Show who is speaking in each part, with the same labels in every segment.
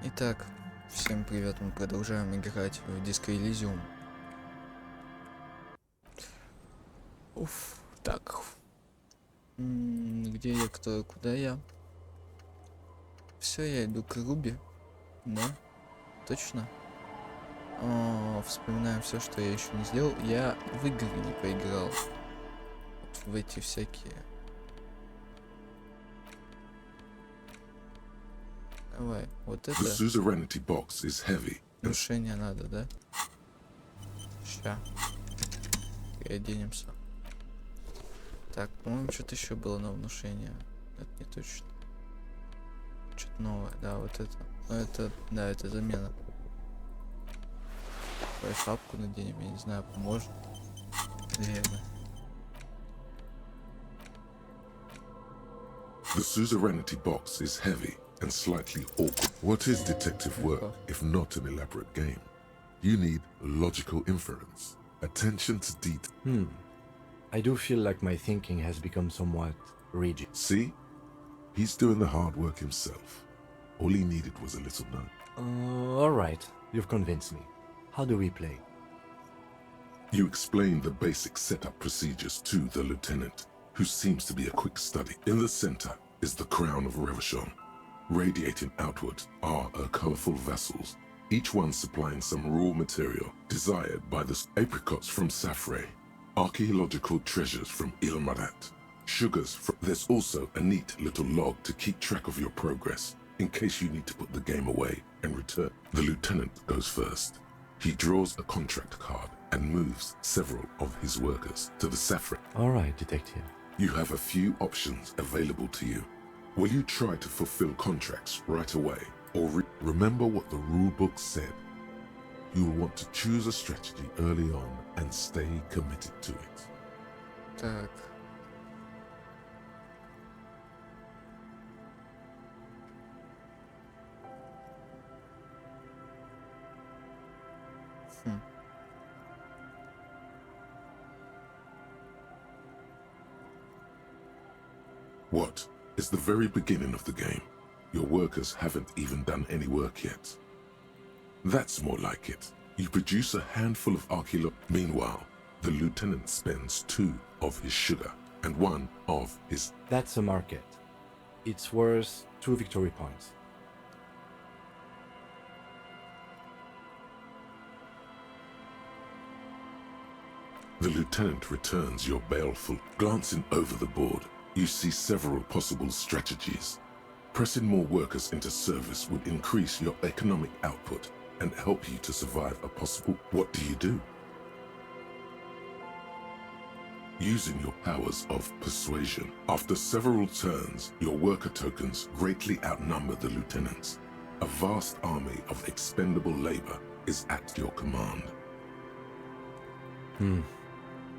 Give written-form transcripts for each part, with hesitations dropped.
Speaker 1: Итак, всем привет, мы продолжаем играть в Disco Elysium. Уф, так. Где я, кто, куда я? Все, я иду к Руби. Да, точно. Вспоминаем все, что я еще не сделал. Я в игры не поиграл. Вот в эти всякие. Давай, вот это.
Speaker 2: The suzerainty box is heavy.
Speaker 1: Внушение надо, да? Ща. Переоденемся. Так, по-моему, что-то еще было на внушение. Это не точно. Что-то новое, да, вот это. Ну, это, да, это замена. Давай шапку наденем, я не знаю, поможет. Наверное.
Speaker 2: The suzerainty box is heavy and slightly awkward. What is detective work if not an elaborate game? You need logical inference, attention to detail.
Speaker 3: I do feel like my thinking has become somewhat rigid.
Speaker 2: See? He's doing the hard work himself. All he needed was a little nudge.
Speaker 3: Alright, you've convinced me. How do we play?
Speaker 2: You explain the basic setup procedures to the lieutenant, who seems to be a quick study. In the center is the crown of Revachon. Radiating outward are her colorful vessels, each one supplying some raw material desired by the apricots from Safre, archaeological treasures from Ilmarat, sugars from... There's also a neat little log to keep track of your progress, in case you need to put the game away and return. The lieutenant goes first. He draws a contract card and moves several of his workers to the Safre.
Speaker 3: Alright, detective.
Speaker 2: You have a few options available to you. Will you try to fulfill contracts right away, or remember what the rulebook said? You will want to choose a strategy early on and stay committed to it.
Speaker 1: Так.
Speaker 2: What? It's the very beginning of the game. Your workers haven't even done any work yet. That's more like it. You produce a handful of Meanwhile, the lieutenant spends 2 of his sugar and 1 of his...
Speaker 3: That's a market. It's worth 2 victory points.
Speaker 2: The lieutenant returns your baleful. Glancing over the board, you see several possible strategies. Pressing more workers into service would increase your economic output and help you to survive a possible... What do you do? Using your powers of persuasion, after several turns, your worker tokens greatly outnumber the lieutenant's. A vast army of expendable labor is at your command.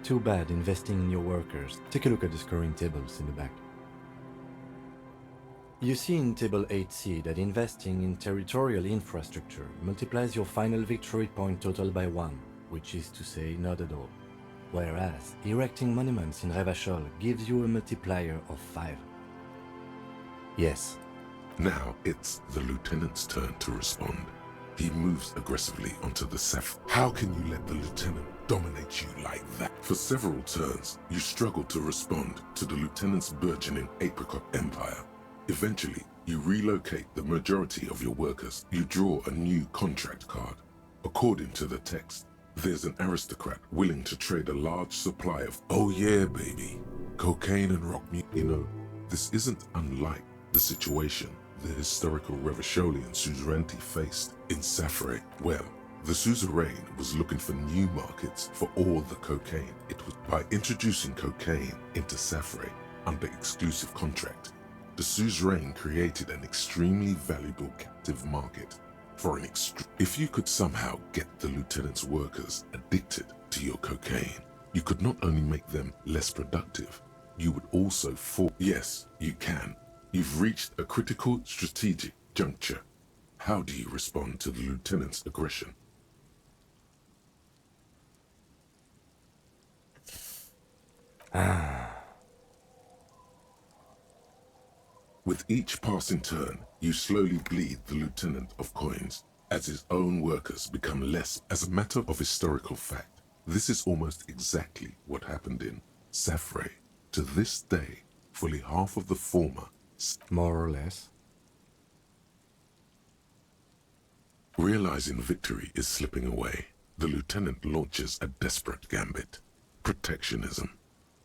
Speaker 3: Too bad investing in your workers. Take a look at the scoring tables in the back. You see in table 8C that investing in territorial infrastructure multiplies your final victory point total by 1, which is to say not at all. Whereas erecting monuments in Revachol gives you a multiplier of 5. Yes.
Speaker 2: Now it's the lieutenant's turn to respond. He moves aggressively onto the Saf. How can you let the lieutenant dominate you like that? For several turns, you struggle to respond to the lieutenant's burgeoning apricot empire. Eventually, you relocate the majority of your workers. You draw a new contract card. According to the text, there's an aristocrat willing to trade a large supply of, oh yeah, baby, cocaine and rock music. You know, this isn't unlike the situation the historical Revacholian suzerainty faced in Safre. Well, the suzerain was looking for new markets for all the cocaine. It was by introducing cocaine into Safre under exclusive contract. The suzerain created an extremely valuable captive market for an If you could somehow get the lieutenant's workers addicted to your cocaine, you could not only make them less productive, you would also Yes, you can. You've reached a critical strategic juncture. How do you respond to the lieutenant's aggression? With each passing turn, You slowly bleed the lieutenant of coins as his own workers become less. As a matter of historical fact, this is almost exactly what happened in Safre. To this day, fully half of the former,
Speaker 3: More or less.
Speaker 2: realizing victory is slipping away, the lieutenant launches a desperate gambit. Protectionism.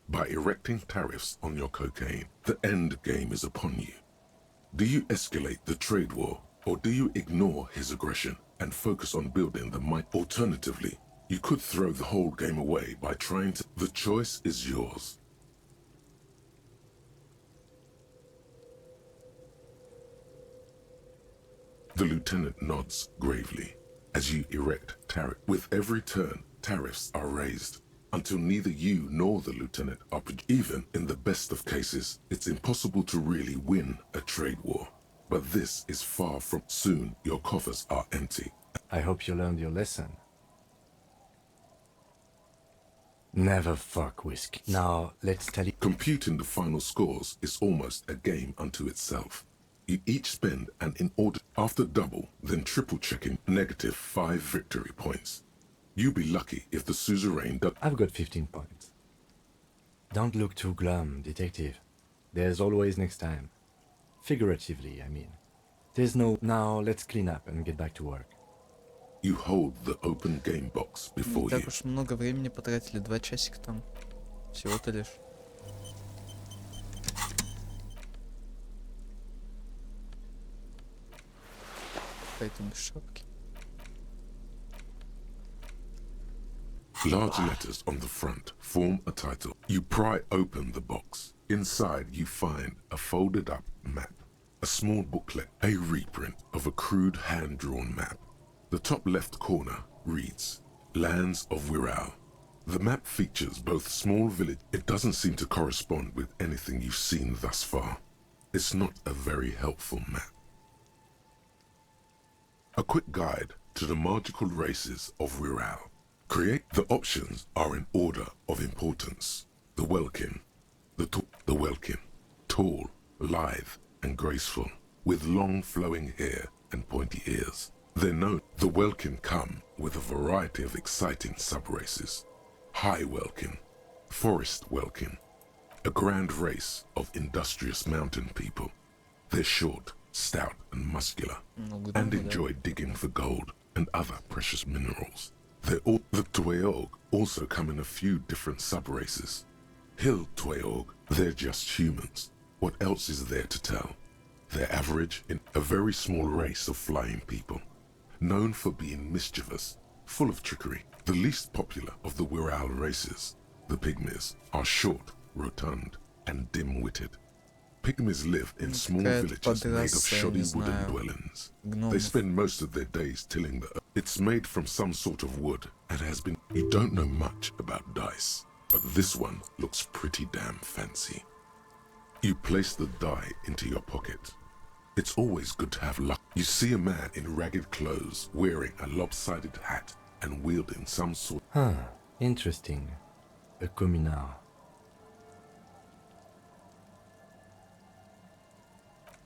Speaker 2: By erecting tariffs on your cocaine, the end game is upon you. Do you escalate the trade war, or do you ignore his aggression and focus on building the might? Alternatively, you could throw the whole game away by trying to. The choice is yours. The lieutenant nods gravely as you erect tariff. With every turn, tariffs are raised until neither you nor the lieutenant are. Even in the best of cases, it's impossible to really win a trade war. But this is far from. Soon, your coffers are empty.
Speaker 3: I hope you learned your lesson. Never fuck whiskey. Now, let's tally.
Speaker 2: Computing the final scores is almost a game unto itself. You each spend an in order after double, then triple checking -5 victory points. You be lucky if the suzerain does.
Speaker 3: I've got 15 points. Don't look too glum, detective. There's always next time. Figuratively, I mean. There's no... Now, let's clean up and get back to work.
Speaker 2: You hold the open game box
Speaker 1: Не
Speaker 2: before
Speaker 1: так
Speaker 2: you.
Speaker 1: уж много времени потратили, 2 часика там. Всего-то лишь. Какая-то без шапки.
Speaker 2: Large letters on the front form a title. You pry open the box. Inside you find a folded up map, a small booklet, a reprint of a crude hand-drawn map. The top left corner reads, Lands of Wirral. The map features both small village. It doesn't seem to correspond with anything you've seen thus far. It's not a very helpful map. A quick guide to the magical races of Wirral. The options are in order of importance. The Welkin. The Welkin. Tall, lithe, and graceful, with long flowing hair and pointy ears. They're known. The Welkin come with a variety of exciting sub-races. High Welkin, Forest Welkin, a grand race of industrious mountain people. They're short, stout, and muscular, and enjoy digging for gold and other precious minerals. The Tueog also come in a few different sub-races. Hill Tueog, they're just humans. What else is there to tell? They're average in a very small race of flying people, known for being mischievous, full of trickery. The least popular of the Wirral races, the Pygmies, are short, rotund, and dim-witted. Pygmies live in small villages made of shoddy wooden dwellings. They spend most of their days tilling the earth. It's made from some sort of wood and has been... You don't know much about dice, but this one looks pretty damn fancy. You place the die into your pocket. It's always good to have luck. You see a man in ragged clothes wearing a lopsided hat and wielding some sort...
Speaker 3: Huh, interesting. A communard.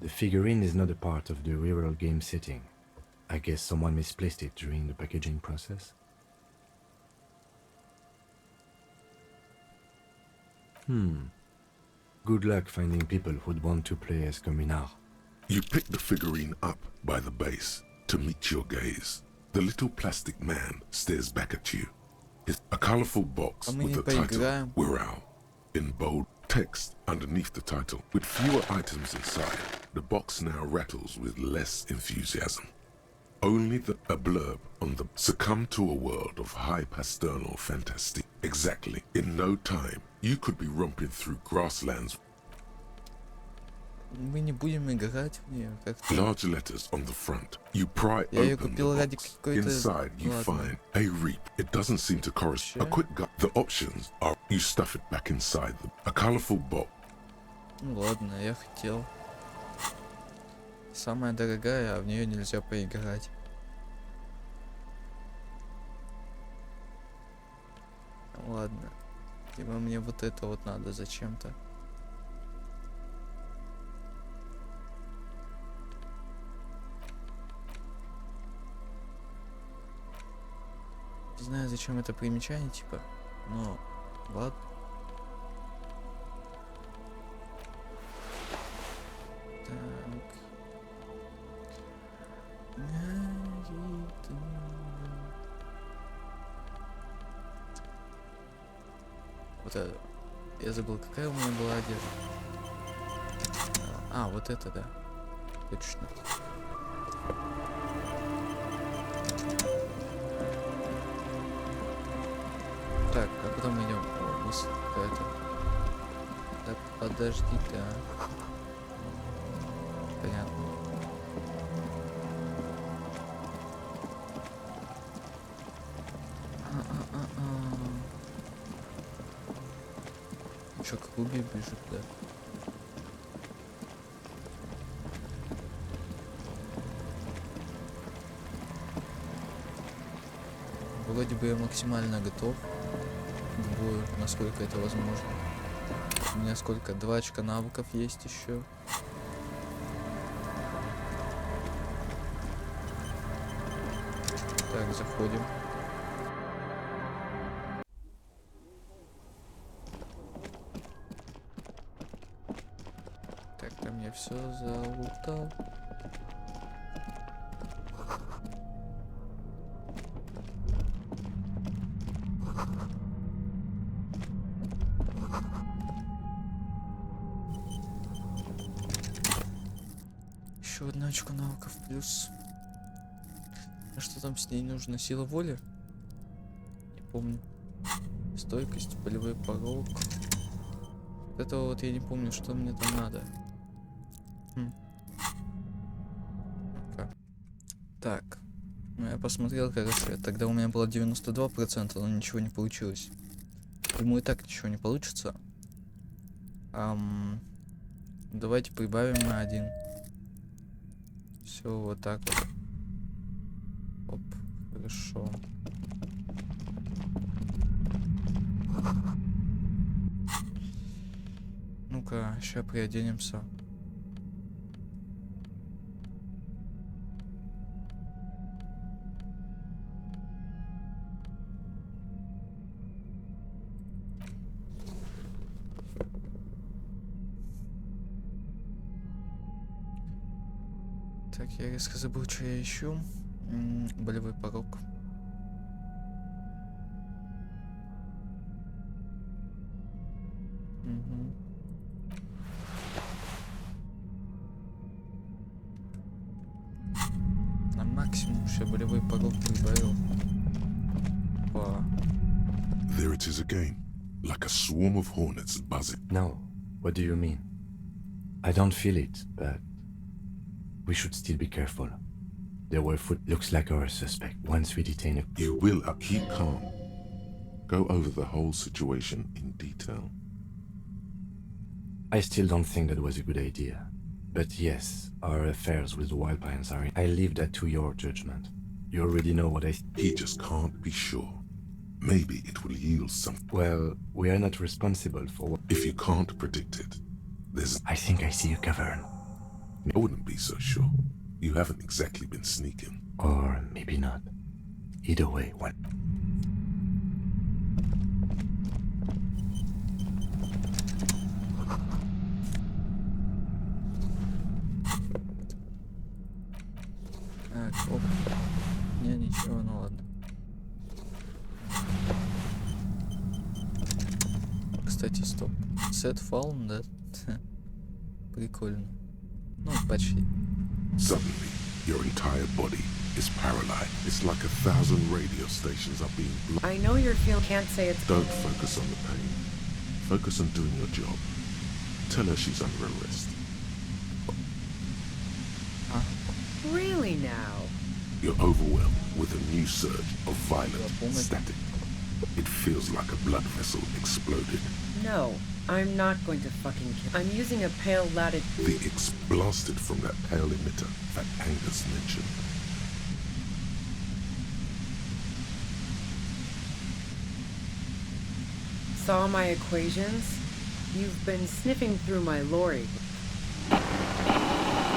Speaker 3: The figurine is not a part of the real game setting. I guess someone misplaced it during the packaging process. Good luck finding people who'd want to play as communard.
Speaker 2: You pick the figurine up by the base to meet your gaze. The little plastic man stares back at you. It's a colorful box
Speaker 1: мы
Speaker 2: with
Speaker 1: не
Speaker 2: the title
Speaker 1: поиграем.
Speaker 2: Wirral in bold text underneath the title. With fewer items inside, the box now rattles with less enthusiasm. Only a blurb on the succumb to a world of high pasternal fantasy. Exactly. In no time, you could be romping through grasslands.
Speaker 1: Мы не будем играть в нее как-то.
Speaker 2: Large letters on the front. You pry
Speaker 1: Я ее
Speaker 2: open
Speaker 1: купил
Speaker 2: the
Speaker 1: ради
Speaker 2: box.
Speaker 1: какой-то...
Speaker 2: Inside you
Speaker 1: Ладно.
Speaker 2: find a reap. It doesn't seem to correspond. A quick guide. The options are you stuff it back inside them. A colorful box.
Speaker 1: Ну ладно, я хотел. Самая дорогая, а в нее нельзя поиграть. Ладно. Либо мне вот это вот надо зачем-то. Не знаю, зачем это примечание, типа, но ладно. Так. Вот это. Я забыл, какая у меня была одежда. А, вот это, да. Точно. Так, а куда мы идем? О, мысль какая-то. Так, подожди, да. Понятно. Чё, к клубе бежит, да? Вроде бы я максимально готов к бою, насколько это возможно. У меня сколько? 2 очка навыков есть еще. Так, заходим. Так, там я все залутал. Еще одна очко навыков плюс. А что там с ней нужно? Сила воли? Не помню. Стойкость, болевой порог. Этого вот я не помню, что мне там надо. Так. Ну, я посмотрел, короче. Тогда у меня было 92%, но ничего не получилось. Думаю, и так ничего не получится. Давайте прибавим на 1. Все, вот так вот. Оп, хорошо. Ну-ка, сейчас приоденемся. Так, я резко забыл, что я ищу. Болевой порог. На максимум еще болевой порог прибавил.
Speaker 2: There it is again, like a swarm of hornets buzzing.
Speaker 3: No, what do you mean? I don't feel it, but we should still be careful. There were looks like our suspect once we detain a...
Speaker 2: You will keep calm. Go over the whole situation in detail.
Speaker 3: I still don't think that was a good idea. But yes, our affairs with the Wild Pines are... I leave that to your judgment. You already know what I...
Speaker 2: He just can't be sure. Maybe it will yield something.
Speaker 3: Well, we are not responsible for what...
Speaker 2: If you can't predict it, there's...
Speaker 3: I think I see a cavern.
Speaker 2: I wouldn't be so sure. You haven't exactly been sneaking.
Speaker 3: Or maybe not. Either way, one...
Speaker 1: Так, оп. Не, ничего, ну ладно. Кстати, стоп. Set found, да? Прикольно. Ну, почти.
Speaker 2: Suddenly, your entire body is paralyzed. It's like 1,000 radio stations are being blocked.
Speaker 4: I know your feel can't say it's...
Speaker 2: Don't focus on the pain. Focus on doing your job. Tell her she's under arrest.
Speaker 4: Really now?
Speaker 2: You're overwhelmed with a new surge of violent static. It feels like a blood vessel exploded.
Speaker 4: No, I'm not going to fucking kill... I'm using a pale lattice...
Speaker 2: The X blasted from that pale emitter that Angus mentioned.
Speaker 4: Saw my equations? You've been sniffing through my lorry.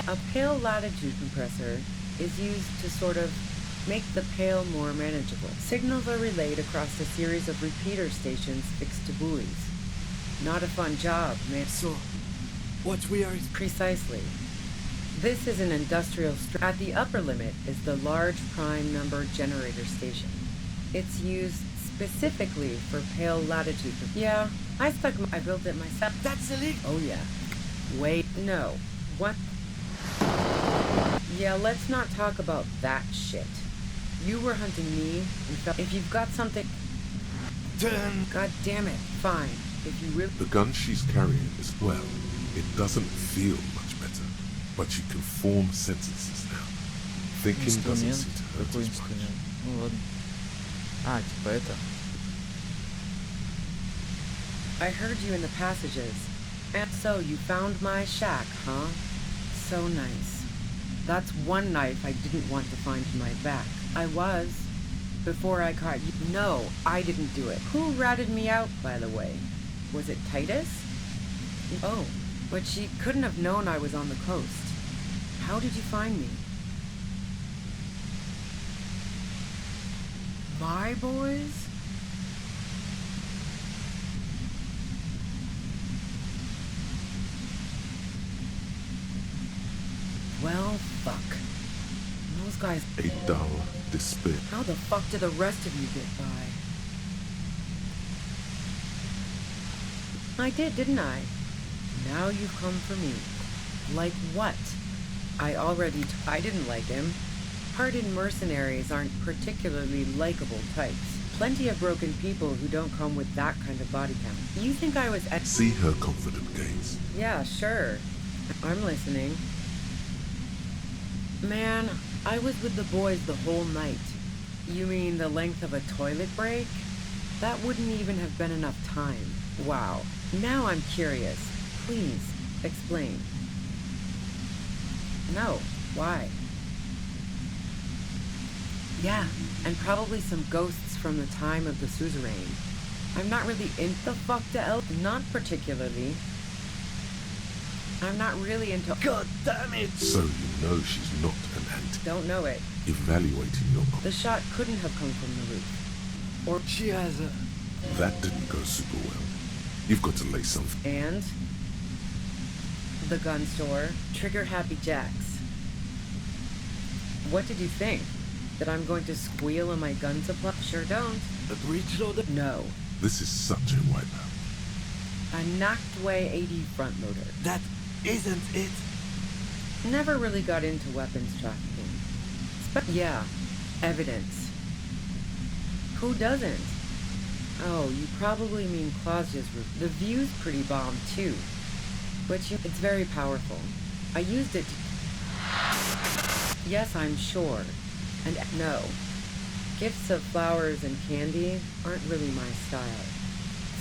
Speaker 4: A pale latitude compressor is used to sort of make the Pale more manageable. Signals are relayed across a series of repeater stations fixed to buoys. Not a fun job, man.
Speaker 3: So, what we are...
Speaker 4: Precisely. This is an industrial At the upper limit is the large prime number generator station. It's used specifically for Pale latitude. Yeah, I built it myself.
Speaker 3: That's illegal!
Speaker 4: Oh yeah. Wait, no. What? Yeah, let's not talk about that shit. You were hunting me, and if you've got something...
Speaker 3: Then...
Speaker 4: God damn it, fine. If you really...
Speaker 2: The gun she's carrying is, well, it doesn't feel much better, but she can form sentences now. Thinking doesn't
Speaker 1: Инструмент.
Speaker 2: seem to hurt
Speaker 1: Какой
Speaker 2: as much.
Speaker 1: инструмент? Ну ладно. А, типа это.
Speaker 4: I heard you in the passages. And so you found my shack, huh? So nice. That's one knife I didn't want to find in my back. I was. Before I caught you. No, I didn't do it. Who ratted me out, by the way? Was it Titus? Oh, but she couldn't have known I was on the coast. How did you find me? My boys? Well, fuck. Those guys...
Speaker 2: A dull despair.
Speaker 4: How the fuck did the rest of you get by? I did, didn't I? Now you've come for me. Like what? I didn't like him. Hardened mercenaries aren't particularly likable types. Plenty of broken people who don't come with that kind of body count. You think I was at...
Speaker 2: See her confident gaze.
Speaker 4: Yeah, sure. I'm listening. Man, I was with the boys the whole night. You mean the length of a toilet break? That wouldn't even have been enough time. Wow. Now I'm curious. Please, explain. No. Why? Yeah, and probably some ghosts from the time of the suzerain. I'm not really into the fuck to not particularly. I'm not really into...
Speaker 3: God damn it!
Speaker 2: So you know she's not an anti.
Speaker 4: Don't know it.
Speaker 2: Evaluating your...
Speaker 4: The shot couldn't have come from the roof. Or...
Speaker 3: She has a...
Speaker 2: That didn't go super well. You've got to lay something.
Speaker 4: And... the gun store. Trigger Happy Jacks. What did you think? That I'm going to squeal on my gun supply? Sure don't.
Speaker 3: a breech loader?
Speaker 4: No.
Speaker 2: This is such a wipeout.
Speaker 4: A Nachtway 80 front loader.
Speaker 3: That isn't it.
Speaker 4: Never really got into weapons trafficking. Yeah, evidence. Who doesn't? Oh, you probably mean Claudia's roof. The view's pretty bomb too. But it's very powerful. I used it to... Yes, I'm sure. And no. Gifts of flowers and candy aren't really my style.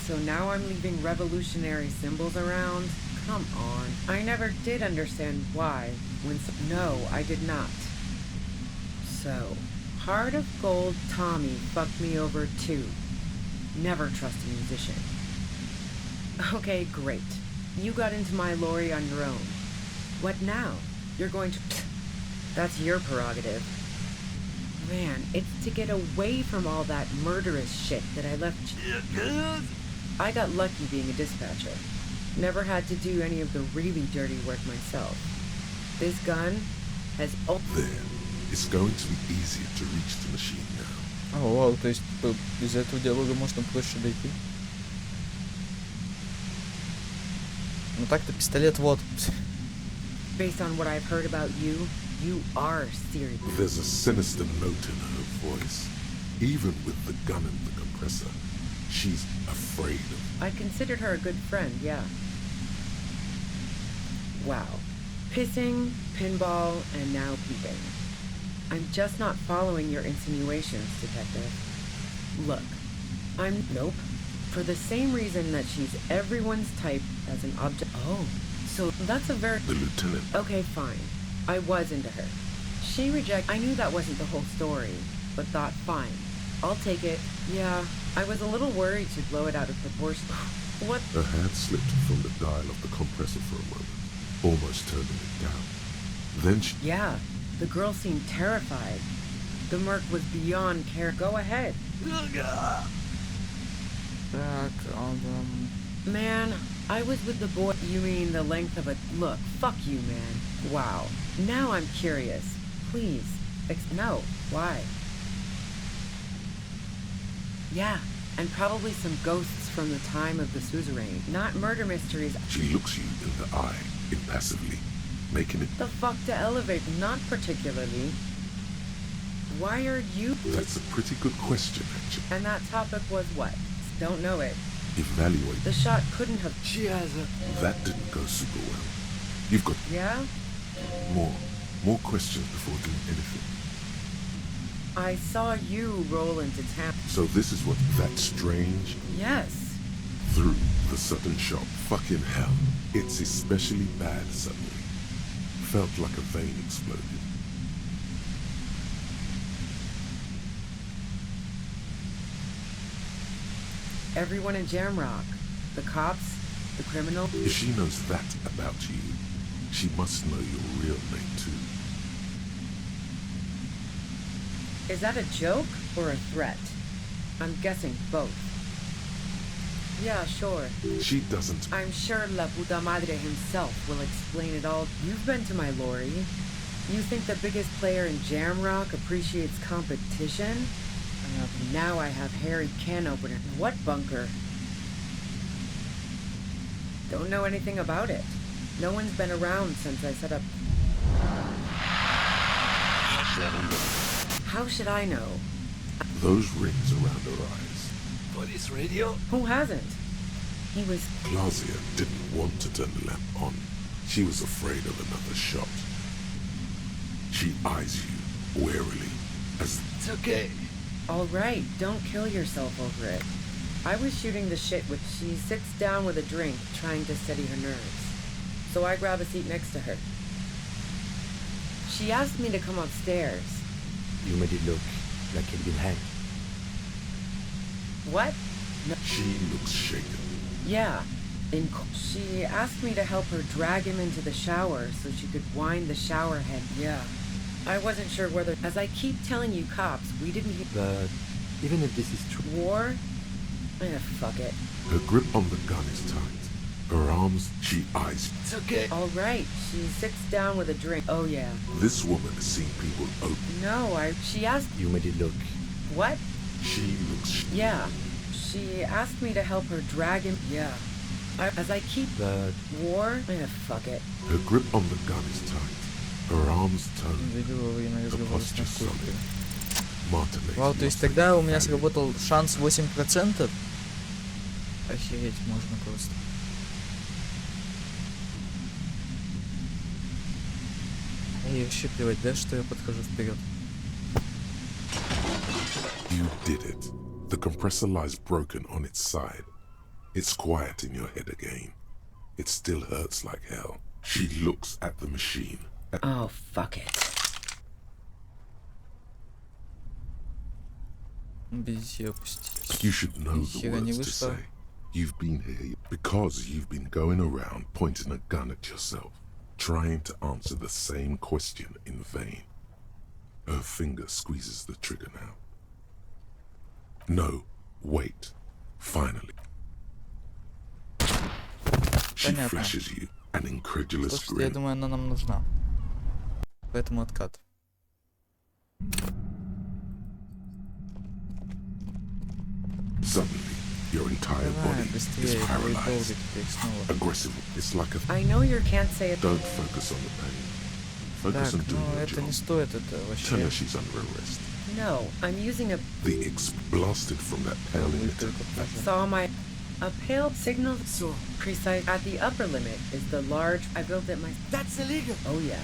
Speaker 4: So now I'm leaving revolutionary symbols around? Come on. I never did understand why when... No, I did not. So, Heart of Gold Tommy fucked me over too. Never trust a musician. Okay, great. You got into my lorry on your own. What now? You're going to... That's your prerogative. Man, it's to get away from all that murderous shit that I left... I got lucky being a dispatcher. Never had to do any of the really dirty work myself. This gun has...
Speaker 2: There. It's going to be easier to reach the machine now.
Speaker 1: О, вау, то есть без этого диалога можно проще дойти. Ну так-то пистолет вот.
Speaker 4: Based on what I've heard about you, you are serious.
Speaker 2: There's a sinister note in her voice. Even with the gun and the compressor, she's afraid of...
Speaker 4: I considered her a good friend, yeah. Wow. Pissing, pinball, and now peeping. I'm just not following your insinuations, Detective. Look, Nope. For the same reason that she's everyone's type as an object... Oh, so that's a very...
Speaker 2: The lieutenant.
Speaker 4: Okay, fine. I was into her. She I knew that wasn't the whole story, but thought, fine. I'll take it. Yeah, I was a little worried she'd blow it out of proportion. What?
Speaker 2: Her hand slipped from the dial of the compressor for a moment, almost turning it down. Then she...
Speaker 4: Yeah, the girl seemed terrified. The merc was beyond care. Go ahead.
Speaker 1: Так,
Speaker 4: Man, I was with the boy. You mean the length of a... Look, fuck you, man. Wow. Now I'm curious. Please. No. Why? Yeah, and probably some ghosts from the time of the suzerain. Not murder mysteries.
Speaker 2: She looks you in the eye, impassively, making it...
Speaker 4: The fuck to elevate? Not particularly. Why are you...
Speaker 2: That's a pretty good question, actually.
Speaker 4: And that topic was what? Don't know it.
Speaker 2: Evaluate.
Speaker 4: The shot couldn't have...
Speaker 3: She has a...
Speaker 2: That didn't go super well. You've got
Speaker 4: Yeah?
Speaker 2: more questions before doing anything.
Speaker 4: I saw you roll into town.
Speaker 2: So this is what... That's strange.
Speaker 4: Yes.
Speaker 2: Through the sudden shock. Fucking hell. It's especially bad suddenly. Felt like a vein exploded.
Speaker 4: Everyone in Jamrock. The cops, the criminal.
Speaker 2: If she knows that about you, she must know your real name too.
Speaker 4: Is that a joke or a threat? I'm guessing both. Yeah, sure.
Speaker 2: She doesn't.
Speaker 4: I'm sure La Puta Madre himself will explain it all. You've been to my lorry. You think the biggest player in Jamrock appreciates competition? Now I have Harry can opener. What bunker? Don't know anything about it. No one's been around since I set up... How should I know?
Speaker 2: Those rings around her eyes.
Speaker 3: Police radio?
Speaker 4: Who hasn't? He was...
Speaker 2: Claudia didn't want to turn the lamp on. She was afraid of another shot. She eyes you warily as...
Speaker 3: It's okay.
Speaker 4: All right, don't kill yourself over it. I was shooting the shit with... She sits down with a drink, trying to steady her nerves. So I grab a seat next to her. She asked me to come upstairs.
Speaker 3: You made it look like he'd been hanged.
Speaker 4: What? No.
Speaker 2: She looks shaken.
Speaker 4: Yeah. She asked me to help her drag him into the shower so she could wind the shower head. Yeah. I wasn't sure whether... As I keep telling you cops, we didn't hear...
Speaker 3: But even if this is true...
Speaker 4: War? Fuck it.
Speaker 2: Her grip on the gun is tight. Her arms, she eyes you.
Speaker 3: It's okay.
Speaker 4: All right. She sits down with a drink. Oh, yeah.
Speaker 2: This woman has seen people open.
Speaker 4: No, She asked...
Speaker 3: You made it look...
Speaker 4: What?
Speaker 2: She looks...
Speaker 4: Yeah. She asked me to help her drag him... Yeah. As I keep...
Speaker 3: But...
Speaker 4: War? Fuck it.
Speaker 2: Her grip on the gun is tight. Her arms turn.
Speaker 1: видео во время
Speaker 2: The
Speaker 1: разговора с
Speaker 2: posture solid.
Speaker 1: наркотиками.
Speaker 2: Martinez
Speaker 1: Вау, то есть
Speaker 2: must
Speaker 1: тогда
Speaker 2: have
Speaker 1: у меня
Speaker 2: value.
Speaker 1: сработал шанс 8%? Охереть можно просто. Ей вообще плевать, да, что я подхожу вперед.
Speaker 2: You did it. The compressor lies broken on its side. It's quiet in your head again. It still hurts like hell. She looks at the machine.
Speaker 4: Oh, fuck it.
Speaker 1: Без ее опустить.
Speaker 2: You should know the
Speaker 1: Нихера не
Speaker 2: words to
Speaker 1: вышло.
Speaker 2: say. You've been here because you've been going around pointing a gun at yourself, trying to answer the same question in vain. Her finger squeezes the trigger now. No, wait. Finally. She
Speaker 1: Понятно.
Speaker 2: flashes you an incredulous
Speaker 1: Слушайте, я
Speaker 2: grin.
Speaker 1: думаю, она нам нужна. Поэтому откат.
Speaker 2: Suddenly, your entire
Speaker 1: Давай,
Speaker 2: body is
Speaker 1: быстрее, твои долги
Speaker 2: paralyzed.
Speaker 1: теперь снова.
Speaker 2: Aggressive. It's like a...
Speaker 4: I know you can't say it.
Speaker 2: Don't focus on the pain. Focus
Speaker 1: Так,
Speaker 2: on doing
Speaker 1: ну
Speaker 2: your
Speaker 1: это не
Speaker 2: job.
Speaker 1: стоит, это
Speaker 2: Tell her
Speaker 1: вообще...
Speaker 2: she's under arrest.
Speaker 4: No, I'm using a...
Speaker 2: The blasted from that pale
Speaker 1: Вы
Speaker 2: emitter.
Speaker 1: только пожалуйста.
Speaker 4: Saw my... A pale signal... So precise. At the upper limit is the large... I built it my...
Speaker 3: That's illegal!
Speaker 4: Oh, yeah.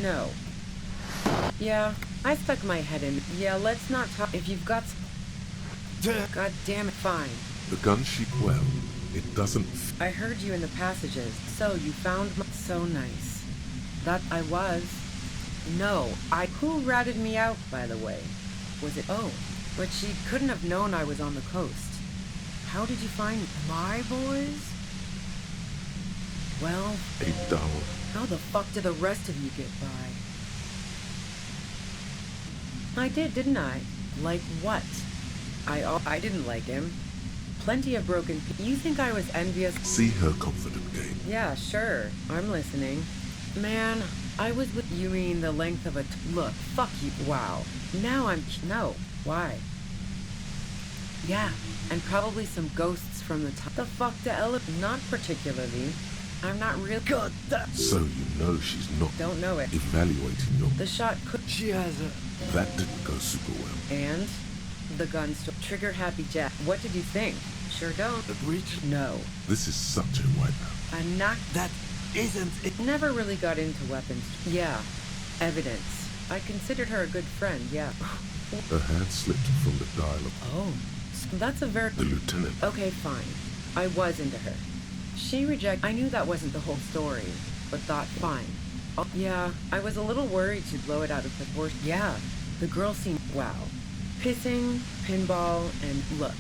Speaker 4: No. Yeah, I stuck my head in. Yeah, let's not talk... If you've got... God damn it, fine.
Speaker 2: The gun she... Well, it doesn't...
Speaker 4: I heard you in the passages. So you found my... So nice. That I was. No, I... Who ratted me out, by the way? Was it... Oh, but she couldn't have known I was on the coast. How did you find my boys? Well,
Speaker 2: a dull...
Speaker 4: how the fuck did the rest of you get by? I did, didn't I? Like what? I didn't like him. Plenty of broken You think I was envious?
Speaker 2: See her confident game.
Speaker 4: Yeah, sure. I'm listening. Man, I was with you mean the length of a look, fuck you. Wow. Now I'm no. Why? Yeah, and probably some ghosts from the top. The fuck not particularly. I'm not real good.
Speaker 2: So you know she's not
Speaker 4: Don't know it.
Speaker 2: evaluating your...
Speaker 4: The shot could
Speaker 3: She has a...
Speaker 2: That didn't go super well.
Speaker 4: and the gun trigger happy Jack. What did you think? Sure don't.
Speaker 3: A breach?
Speaker 4: No.
Speaker 2: This is such a wipeout.
Speaker 4: I'm not
Speaker 3: That isn't it.
Speaker 4: never really got into weapons. Yeah. Evidence. I considered her a good friend, yeah.
Speaker 2: Her hand slipped from the dial of
Speaker 4: Oh. That's a very
Speaker 2: the lieutenant.
Speaker 4: Okay, fine. I was into her. She I knew that wasn't the whole story, but thought fine. Oh, yeah, I was a little worried she'd blow it out of proportion. Yeah, the girl seemed wow. Pissing, pinball, and look.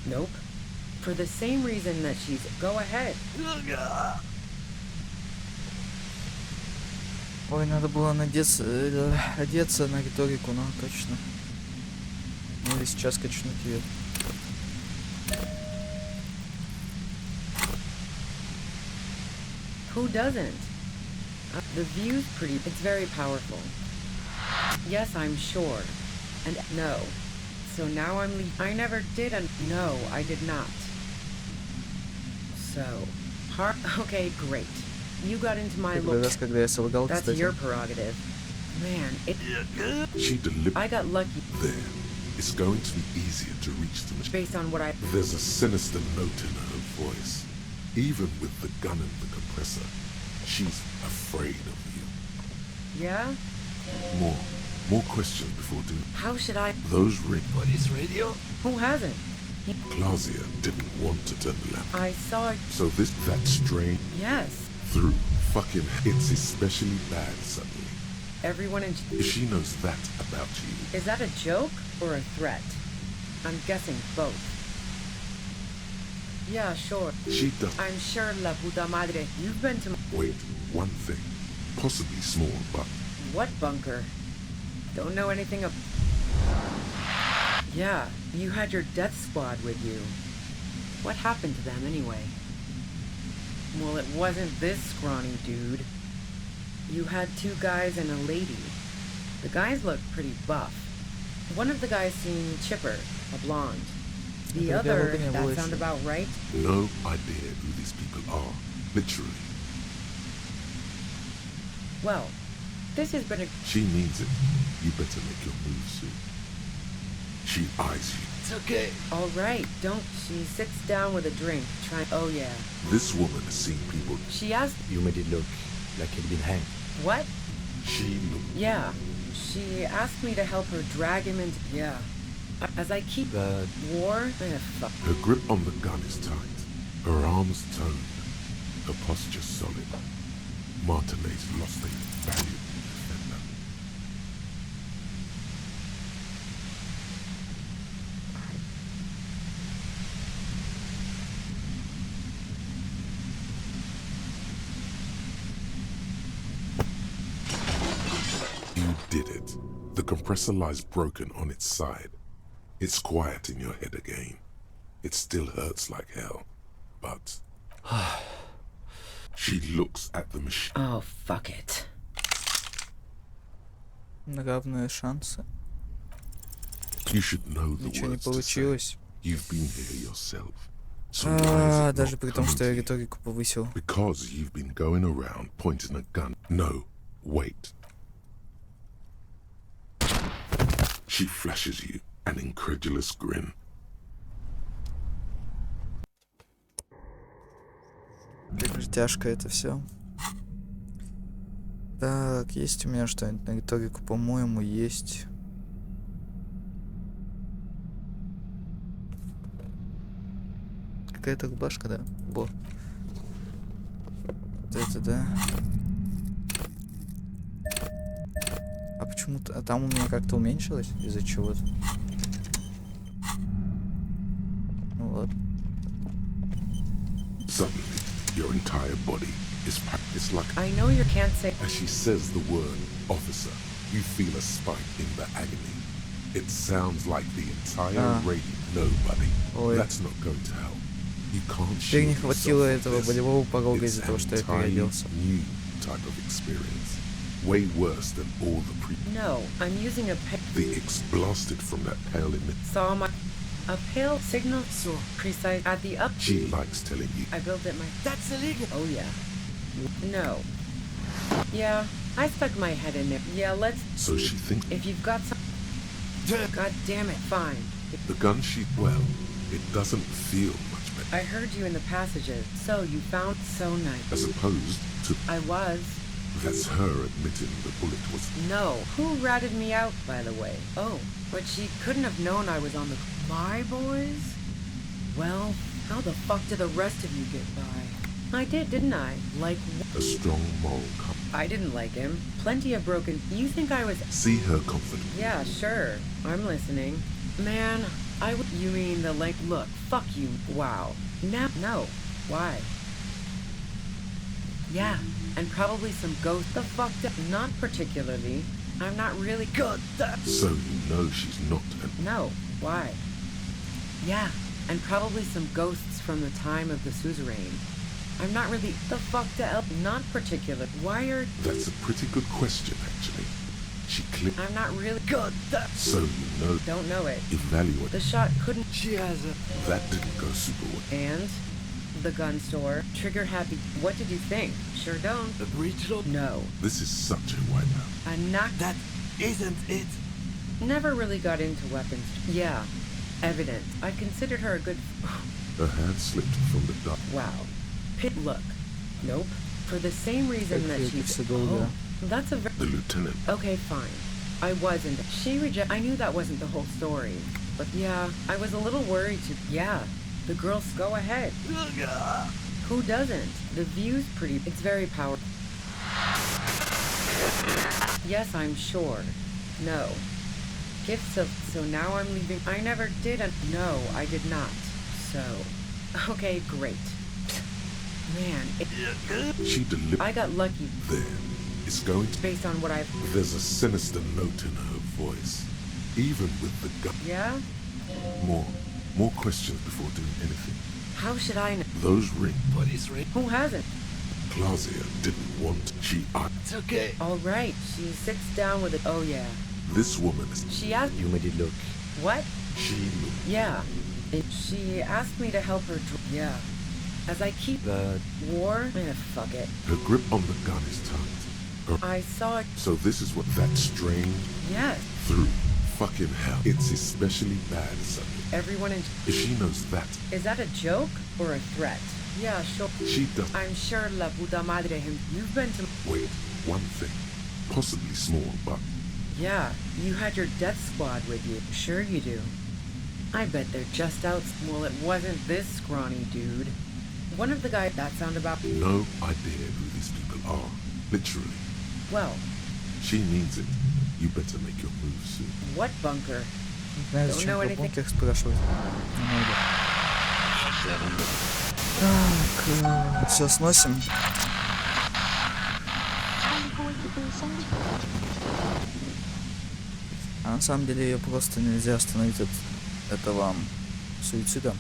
Speaker 4: Nope. For the same reason that she's go ahead.
Speaker 1: Ой, надо было одеться на риторику, но точно. Ну или сейчас качнуть ее.
Speaker 4: Who doesn't? The view's pretty. It's very powerful. Yes, I'm sure. And no. So now I never did no, I did not. So, okay, great. You got into my
Speaker 1: Первый раз,
Speaker 4: look.
Speaker 1: когда я солгал,
Speaker 4: That's
Speaker 1: кстати.
Speaker 4: your prerogative. Man,
Speaker 2: She delivered
Speaker 4: I got lucky
Speaker 2: there. It's going to be easier to reach the machine.
Speaker 4: based on what I...
Speaker 2: There's a sinister note in her voice. Even with the gun and the compressor, she's afraid of you.
Speaker 4: Yeah?
Speaker 2: More questions before doing.
Speaker 4: How should I...
Speaker 2: Those rings.
Speaker 3: What is radio?
Speaker 4: Who hasn't?
Speaker 2: Claudia didn't want to turn the lamp.
Speaker 4: I saw it.
Speaker 2: So that strain
Speaker 4: Yes.
Speaker 2: through fucking it's especially bad suddenly.
Speaker 4: Everyone in...
Speaker 2: If she knows that about you,
Speaker 4: Is that a joke or a threat? I'm guessing both. Yeah, sure.
Speaker 2: she does.
Speaker 4: I'm sure, la puta madre. You've been to...
Speaker 2: Wait, one thing. Possibly small, but
Speaker 4: What bunker? Don't know anything of... Yeah, you had your death squad with you. What happened to them anyway? Well, it wasn't this scrawny dude. You had two guys and a lady. The guys looked pretty buff. One of the guys seemed chipper, a blonde. The
Speaker 1: Это
Speaker 4: other,
Speaker 1: белый
Speaker 4: that
Speaker 1: волос.
Speaker 4: sound about right?
Speaker 2: no idea who these people are. Literally.
Speaker 4: Well, this has been a...
Speaker 2: She means it. You better make your move soon. She eyes you.
Speaker 3: It's okay.
Speaker 4: All right, don't... She sits down with a drink, trying... Oh, yeah.
Speaker 2: This woman has seen people.
Speaker 4: She asked...
Speaker 3: You made it look like he'd been hanged.
Speaker 4: What?
Speaker 2: She looked.
Speaker 4: Yeah. She asked me to help her drag him into... Yeah. As I keep...
Speaker 3: But
Speaker 4: War? Fuck.
Speaker 2: Her grip on the gun is tight. Her arms toned. Her posture solid. Martinez lost a valuable defender. You did it. The compressor lies broken on its side. It's quiet in your head again. It still hurts like hell, but... She looks at the machine.
Speaker 4: Oh, fuck it.
Speaker 1: Равные шансы.
Speaker 2: You should know the
Speaker 1: Ничего не
Speaker 2: words to say.
Speaker 1: получилось.
Speaker 2: You've been here yourself. So why is it
Speaker 1: Даже
Speaker 2: not
Speaker 1: при том,
Speaker 2: coming
Speaker 1: что я
Speaker 2: to you?
Speaker 1: риторику повысил.
Speaker 2: Because you've been going around pointing a gun. No, wait. She flashes you an incredulous grin.
Speaker 1: Как же тяжко это все. Так, есть у меня что-нибудь на риторику? По-моему, есть. Какая-то рубашка, да? Во. Вот это, да. А почему-то... А там у меня как-то уменьшилось? Из-за чего-то. Ну ладно.
Speaker 2: Suddenly, your entire body is packed. It's like
Speaker 4: I know you can't say...
Speaker 2: as she says the word officer, you feel a spike in the agony. It sounds like the entire
Speaker 1: Ah.
Speaker 2: radio. No, buddy.
Speaker 1: Ой.
Speaker 2: That's not going to help. You can't
Speaker 1: Теперь не
Speaker 2: shield
Speaker 1: хватило
Speaker 2: yourself
Speaker 1: этого
Speaker 2: from this.
Speaker 1: болевого порога
Speaker 2: It's
Speaker 1: из-за того,
Speaker 2: an
Speaker 1: что я
Speaker 2: entirely
Speaker 1: переоделся.
Speaker 2: new type of experience. Way worse than all the
Speaker 4: No, I'm using a
Speaker 2: The X blasted from that pale emit.
Speaker 4: saw my a pale signal so precise at the up.
Speaker 2: She likes telling you.
Speaker 4: I built it my. That's illegal. Oh yeah. No. Yeah, I stuck my head in there. Yeah, let's.
Speaker 2: So she thinks
Speaker 4: If you've got some. God damn it! Fine.
Speaker 2: the gun she, well, it doesn't feel much better
Speaker 4: I heard you in the passages. So you found so nice.
Speaker 2: as opposed to
Speaker 4: I was.
Speaker 2: that's her admitting the bullet was.
Speaker 4: No. Who ratted me out, by the way? Oh, but she couldn't have known I was on the. My boys? Well, how the fuck did the rest of you get by? I did, didn't I? Like,
Speaker 2: A strong moral compass.
Speaker 4: I didn't like him. Plenty of broken. You think I was.
Speaker 2: See her confident.
Speaker 4: Yeah, sure. I'm listening. Man, I would. You mean the like. Look, fuck you. Wow. Now, no. Why? Yeah, and probably some ghost. The fuck? Not particularly. I'm not really good.
Speaker 2: So you know she's not an.
Speaker 4: No. Why? Yeah, and probably some ghosts from the time of the suzerain. I'm not really. The fuck? Not particular. Why are?
Speaker 2: That's a pretty good question, actually. She clicked.
Speaker 4: I'm not really good.
Speaker 2: So you know.
Speaker 4: Don't know it.
Speaker 2: Evaluate.
Speaker 4: The shot couldn't. She has a.
Speaker 2: That didn't go super well.
Speaker 4: And the gun store. Trigger happy. What did you think? Sure don't.
Speaker 5: The breach load?
Speaker 4: No.
Speaker 2: This is such a wipeout.
Speaker 4: A knock.
Speaker 5: That isn't it.
Speaker 4: Never really got into weapons. Yeah. Evident. I considered her a good.
Speaker 2: Her hand slipped from the dark.
Speaker 4: Wow. Pit look. Nope. For the same reason that she. Oh, that's a.
Speaker 2: The lieutenant.
Speaker 4: Okay, fine. I wasn't. She reject. I knew that wasn't the whole story. But yeah, I was a little worried to. Yeah. The girls go ahead. Who doesn't? The view's pretty. It's very powerful. Yes, I'm sure. No. Gifts of. So now I'm leaving. I never did. No, I did not. So. Okay, great. Man,
Speaker 2: She delivered.
Speaker 4: I got lucky
Speaker 2: There. It's going to.
Speaker 4: based on what I've.
Speaker 2: There's a sinister note in her voice. Even with the gun.
Speaker 4: Yeah?
Speaker 2: More questions before doing anything.
Speaker 4: How should I know?
Speaker 2: Those rings.
Speaker 5: Police raid?
Speaker 4: Who hasn't?
Speaker 2: Claudia didn't want. She.
Speaker 5: It's okay.
Speaker 4: All right. She sits down with it. Oh yeah.
Speaker 2: This woman is.
Speaker 4: She asked.
Speaker 3: You made it look.
Speaker 4: What?
Speaker 2: She.
Speaker 4: Yeah. She asked me to help her. Yeah. As I keep
Speaker 3: But
Speaker 4: war. Fuck it.
Speaker 2: Her grip on the gun is tight. Her.
Speaker 4: I saw it.
Speaker 2: So this is what that strain
Speaker 4: Yes.
Speaker 2: through. Fucking hell. It's especially bad, son.
Speaker 4: Everyone in.
Speaker 2: If she knows that,
Speaker 4: Is that a joke or a threat? Yeah, sure.
Speaker 2: she does.
Speaker 4: I'm sure La Puta Madre him. You've been to.
Speaker 2: Wait, one thing. Possibly small, but
Speaker 4: Yeah, you had your death squad with you. Sure you do. I bet they're just out. Well, it wasn't this scrawny dude. One of the guys that sound about.
Speaker 2: no idea who these people are. Literally.
Speaker 4: Well,
Speaker 2: She means it. You better make your move soon.
Speaker 4: what bunker?
Speaker 1: Не знаю,
Speaker 4: Don't
Speaker 1: зачем
Speaker 4: know
Speaker 1: про
Speaker 4: anything.
Speaker 1: бункер спрашивать. Не надо. Так, все сносим. А на самом деле ее просто нельзя остановить от этого суицида.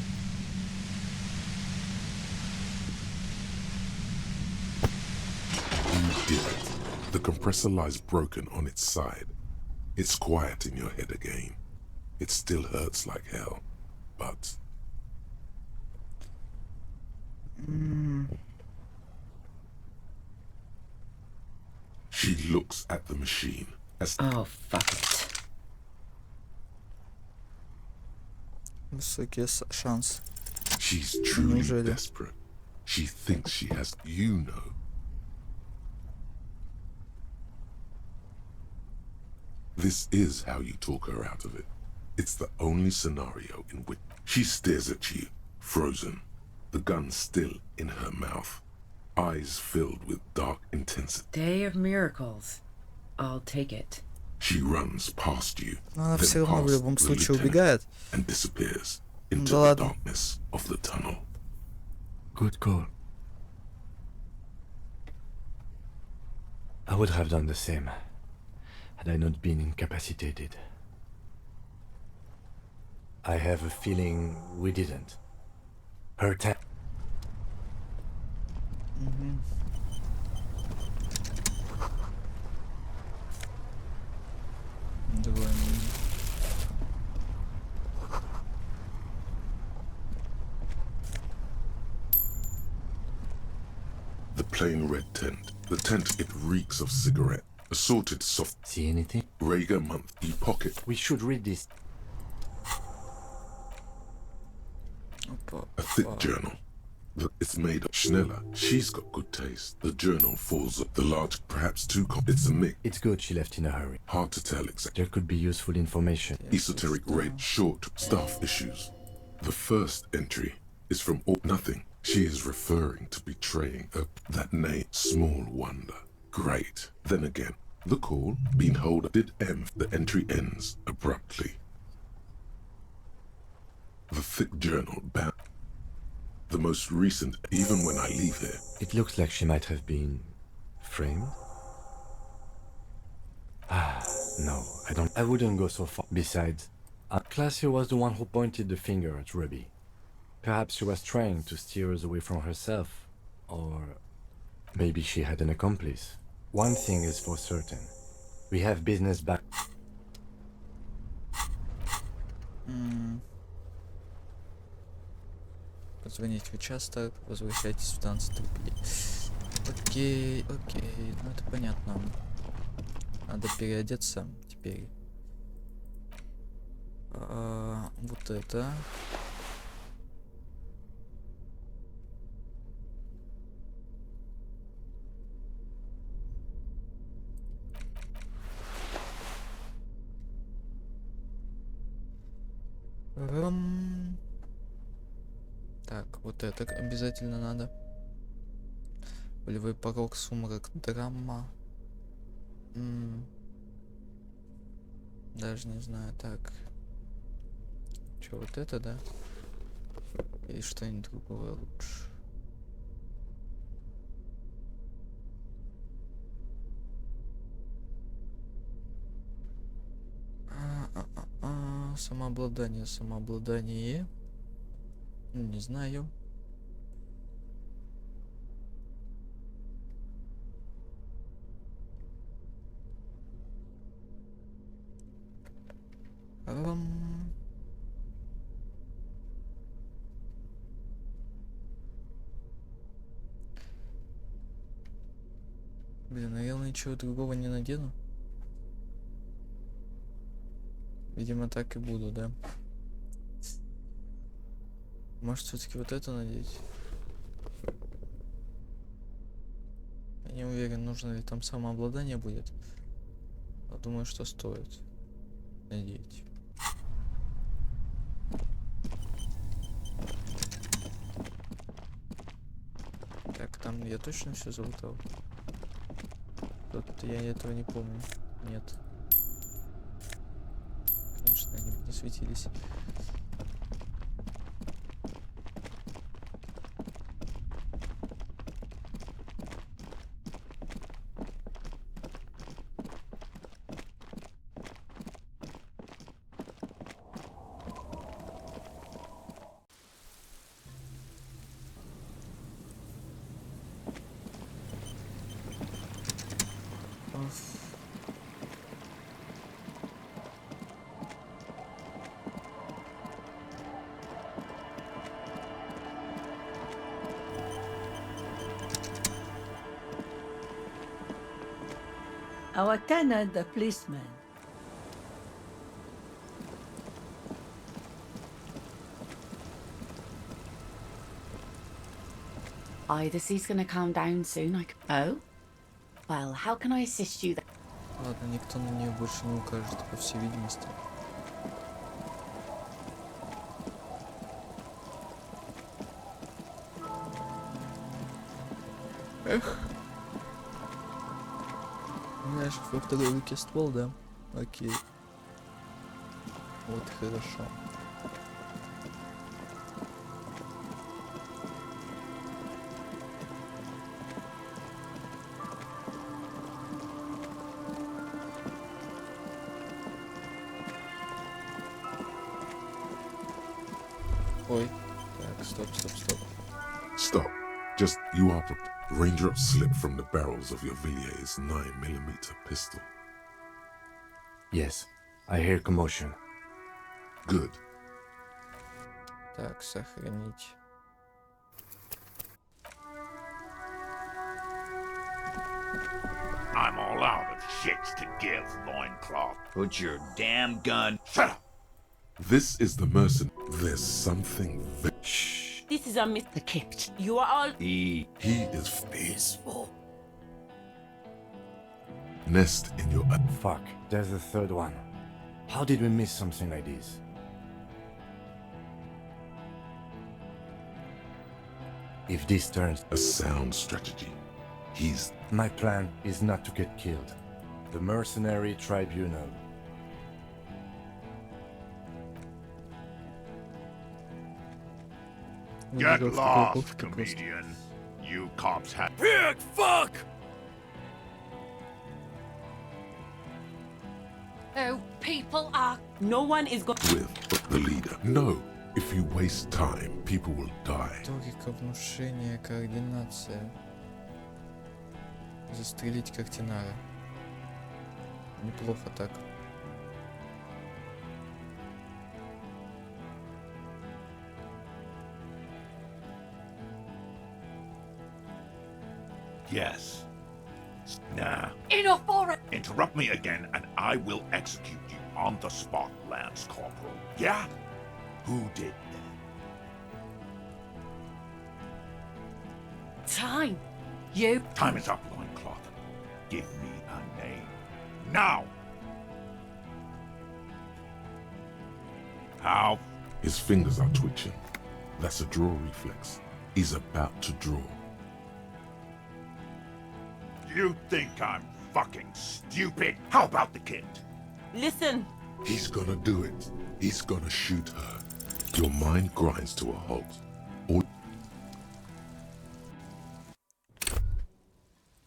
Speaker 2: You did it. The compressor lies broken on its side. It's quiet in your head again. It still hurts like hell. But she looks at the machine as
Speaker 4: Oh, fuck it.
Speaker 1: Высокий шанс.
Speaker 2: she's truly
Speaker 1: Неужели?
Speaker 2: desperate. She thinks she has, you know. This is how you talk her out of it. It's the only scenario in which she stares at you, frozen, the gun still in her mouth, eyes filled with dark intensity.
Speaker 4: Day of miracles. I'll take it.
Speaker 2: She runs past you,
Speaker 1: Но она
Speaker 2: then
Speaker 1: все равно в
Speaker 2: past
Speaker 1: любом
Speaker 2: the
Speaker 1: случае
Speaker 2: lieutenant,
Speaker 1: убегает.
Speaker 2: and disappears into
Speaker 1: Да
Speaker 2: the
Speaker 1: ладно.
Speaker 2: darkness of the tunnel.
Speaker 3: good call. I would have done the same had I not been incapacitated. I have a feeling we didn't. Her time.
Speaker 1: Угу. Давай.
Speaker 2: The plain red tent. The tent, it reeks of cigarette. Assorted soft
Speaker 3: See anything?
Speaker 2: Rager month. E-pocket.
Speaker 3: We should read this.
Speaker 1: Опа.
Speaker 2: A thick
Speaker 1: опа.
Speaker 2: journal. It's made of Schneller. She's got good taste. The journal falls at the large, perhaps too it's a mix.
Speaker 3: It's good she left in a hurry.
Speaker 2: Hard to tell exactly.
Speaker 3: There could be useful information.
Speaker 2: Esoteric red, short, staff issues. The first entry is from nothing. She is referring to betraying that name. Small wonder. Great. Then again, the call, being hold, did M. The entry ends abruptly. The thick journal, the most recent, even when I leave here.
Speaker 3: It looks like she might have been framed. Ah, no, I wouldn't go so far. Besides, Classy was the one who pointed the finger at Ruby. Perhaps she was trying to steer us away from herself, or maybe she had an accomplice. One thing is for certain. We have business back.
Speaker 1: Позвонить в участок, возвращайтесь в 15:03. Окей, окей, ну это понятно. Надо переодеться теперь. Вот это. Так, вот это обязательно надо. Болевой порог, сумрак, драма. Даже не знаю, так. Чё, вот это, да? Или что-нибудь другое лучше? Самообладание, самообладание. Не знаю. Блин, наверное, ничего другого не надену. Видимо, так и буду, да? Может, все-таки вот это надеть? Я не уверен, нужно ли там самообладание будет. Но думаю, что стоит надеть. Так, там я точно все залутал? Тут я этого не помню. Нет. Конечно, они не светились.
Speaker 6: Our tenant, the policeman.
Speaker 7: The sea's gonna calm down soon. Oh? Well, how can I assist you then?
Speaker 1: Ладно, никто на нее больше не укажет, по всей видимости. Эх. Знаешь, во второй руке ствол, да? Окей. Вот хорошо. Ой. Так, стоп.
Speaker 2: Stop. Just you are raindrops slip from the barrels of your Villiers 9mm pistol.
Speaker 3: Yes, I hear commotion.
Speaker 2: Good.
Speaker 1: Так, сохранить.
Speaker 5: I'm all out of shits to give, loincloth. Put your damn gun. Shut up!
Speaker 2: This is the mercenary. There's something
Speaker 3: Shh.
Speaker 8: This is a Mr. Kipt. You are all.
Speaker 2: He is peaceful. Nest in your
Speaker 3: Fuck, there's a third one. How did we miss something like this? If this turns,
Speaker 2: a sound strategy. He's
Speaker 3: my plan is not to get killed. The mercenary tribunal.
Speaker 5: Get
Speaker 1: Выиграл в
Speaker 5: lost,
Speaker 1: круговке просто.
Speaker 5: comedian. You cops have.
Speaker 3: Pig fuck!
Speaker 8: Oh, people are. No one is going.
Speaker 2: with the leader. No, if you waste time, people will die.
Speaker 1: Риторика, внушение, координация. Застрелить Картинара. Неплохо так.
Speaker 5: Yes. Nah.
Speaker 8: Enough for it!
Speaker 5: Interrupt me again and I will execute you on the spot, Lance Corporal. Yeah? Who did that?
Speaker 8: Time. You.
Speaker 5: Time is up, loincloth. Give me a name. Now! How?
Speaker 2: His fingers are twitching. That's a draw reflex. He's about to draw.
Speaker 5: You think I'm fucking stupid? How about the kid?
Speaker 8: Listen.
Speaker 2: He's gonna do it. He's gonna shoot her. Your mind grinds to a halt. All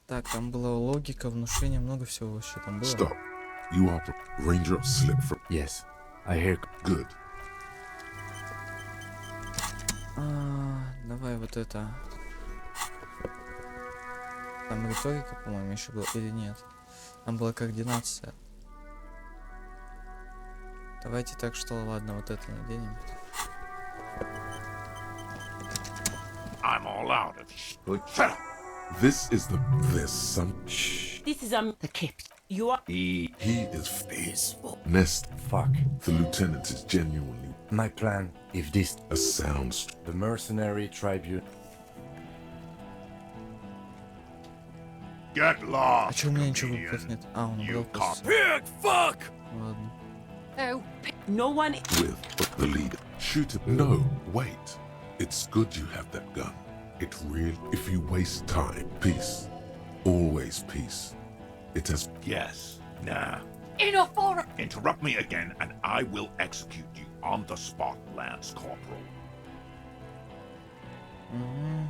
Speaker 1: Так, там была логика, внушение, много всего вообще там было.
Speaker 2: stop. You are raindrops slip from.
Speaker 3: Yes, I hear.
Speaker 2: Good.
Speaker 1: Давай вот это. Там риторика, по-моему, еще была или нет? Там была координация. Давайте так, что ладно, вот это наденем.
Speaker 5: I'm all out of shit. Shut up!
Speaker 2: This is the. There's some.
Speaker 3: Shh.
Speaker 8: This is a Mr. Kipt. You are.
Speaker 2: He is peaceful. Nest.
Speaker 3: Fuck.
Speaker 2: The lieutenant is genuinely
Speaker 3: My plan, if this,
Speaker 2: a sound.
Speaker 3: the mercenary tribunal.
Speaker 5: Get
Speaker 1: А
Speaker 5: lost,
Speaker 1: чё у меня ничего в
Speaker 5: comedian.
Speaker 1: руках нет? А, он
Speaker 5: You
Speaker 1: убрал
Speaker 5: cop.
Speaker 1: просто.
Speaker 3: Pig fuck!
Speaker 1: Ладно.
Speaker 8: Oh, no one.
Speaker 2: With the leader. Shoot him. No, wait. It's good you have that gun. It really. If you waste time, peace. Always peace. It has.
Speaker 5: Yes. Nah.
Speaker 8: Enough for it!
Speaker 5: Interrupt me again and I will execute you on the spot, Lance Corporal.
Speaker 1: Мгм.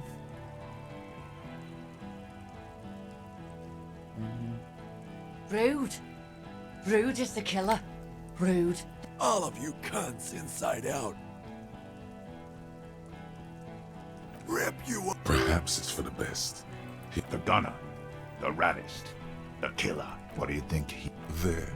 Speaker 7: Rude. Rude is the killer. Rude.
Speaker 9: All of you cunts inside out. Rip you up.
Speaker 2: Perhaps it's for the best.
Speaker 5: The gunner, the raddest, the killer. What do you think he...
Speaker 2: There,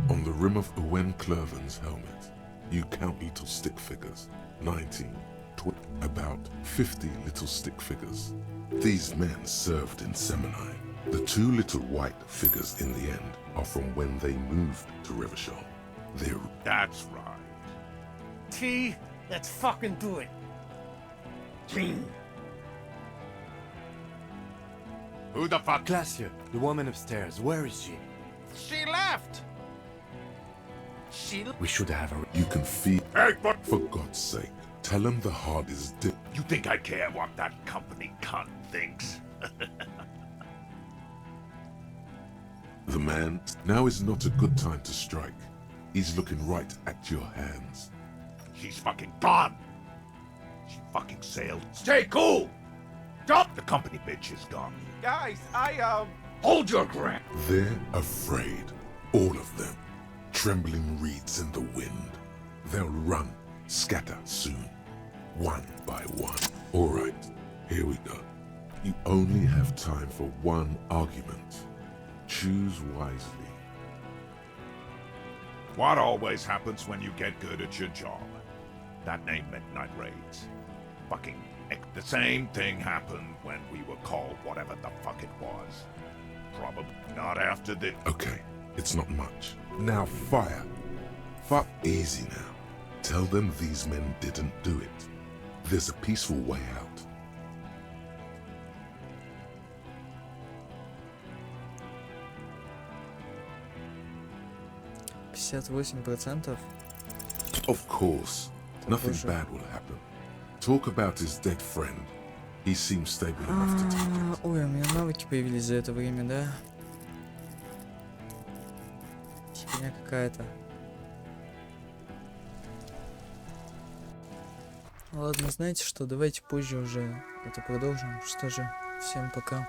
Speaker 2: on the rim of Owen Clerven's helmet, you count little stick figures. 19, 20, about 50 little stick figures. These men served in Seminine. The two little white figures in the end are from when they moved to Revachol. They're
Speaker 5: That's right.
Speaker 9: T, let's fucking do it.
Speaker 5: Who the fuck...
Speaker 3: Glacier, the woman upstairs, where is she?
Speaker 9: She left.
Speaker 3: We should have her.
Speaker 2: you can feel.
Speaker 5: Hey, but...
Speaker 2: For God's sake, tell him the heart is dip.
Speaker 5: You think I care what that company cunt thinks?
Speaker 2: The man, now is not a good time to strike. He's looking right at your hands.
Speaker 5: She's fucking gone. She fucking sailed. Stay cool. Stop. The company bitch is gone.
Speaker 9: Guys,
Speaker 5: Hold your ground.
Speaker 2: They're afraid. All of them. Trembling reeds in the wind. They'll run, scatter soon. one by one. All right, here we go. You only have time for one argument. Choose wisely.
Speaker 5: What always happens when you get good at your job? That name Midnight Raids. Fucking the same thing happened when we were called whatever the fuck it was. Probably not after the...
Speaker 2: Okay, it's not much. Now fire. Fuck easy now. Tell them these men didn't do it. There's a peaceful way out.
Speaker 1: %58.
Speaker 2: Of course, nothing
Speaker 1: Боже.
Speaker 2: bad will happen. Talk about his dead friend. He seems stable enough to take it.
Speaker 1: Ой, у меня навыки появились за это время, да? Херня какая-то. Ладно, знаете что, давайте позже уже это продолжим. Что же, всем пока.